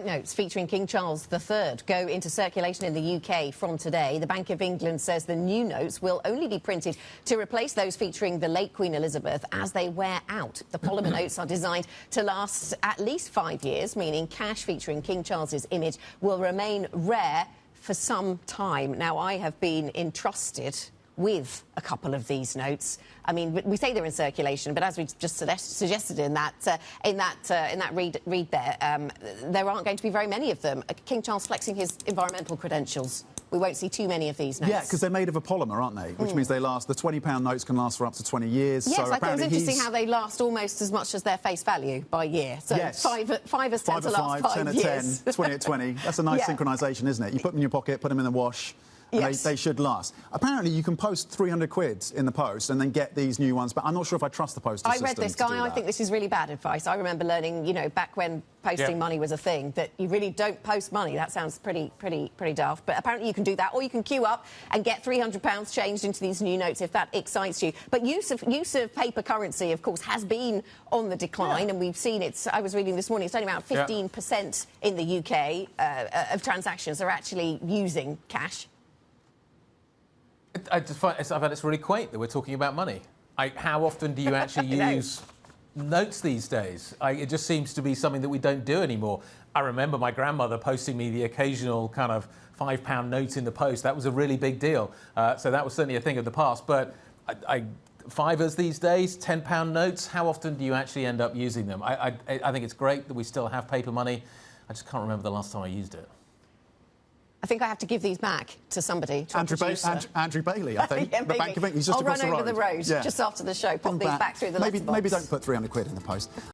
Notes featuring King Charles III go into circulation in the UK from today. The Bank of England says the new notes will only be printed to replace those featuring the late Queen Elizabeth as they wear out. The polymer notes are designed to last at least 5 years, meaning cash featuring King Charles's image will remain rare for some time. Now, I have been entrusted with a couple of these notes. I mean, we say they're in circulation, but as we just suggested in that read there aren't going to be very many of them. King Charles flexing his environmental credentials. We won't see too many of these notes. Yeah, because they're made of a polymer, aren't they? Which means they last. The £20 notes can last for up to 20 years. Yes, so I thought it was interesting he's... how they last almost as much as their face value by year. So yes. five as 10 to last 5 10 at years. 10, 20 at 20. That's a nice Yeah. synchronisation, isn't it? You put them in your pocket, put them in the wash. Yes. They should last. Apparently, you can post 300 quid in the post and then get these new ones, but I'm not sure if I trust the postal system. I read this, Guy. I think this is really bad advice. I remember learning, you know, back when posting money was a thing, that you really don't post money. That sounds pretty daft. But apparently you can do that, or you can queue up and get £300 changed into these new notes if that excites you. But use of paper currency, of course, has been on the decline, and we've seen it. I was reading this morning, it's only about 15% in the UK of transactions are actually using cash. I find it's really quaint that we're talking about money. How often do you actually use notes these days? It just seems to be something that we don't do anymore. I remember my grandmother posting me the occasional kind of £5 note in the post. That was a really big deal. So that was certainly a thing of the past. But fivers these days, £10 notes, how often do you actually end up using them? I think it's great that we still have paper money. I just can't remember the last time I used it. I think I have to give these back to somebody. To Andrew Bailey, I think. Yeah, the Bank of England. He's just I'll across run the road. over the road just after the show. Pop these back through the letterbox. Maybe don't put 300 quid in the post.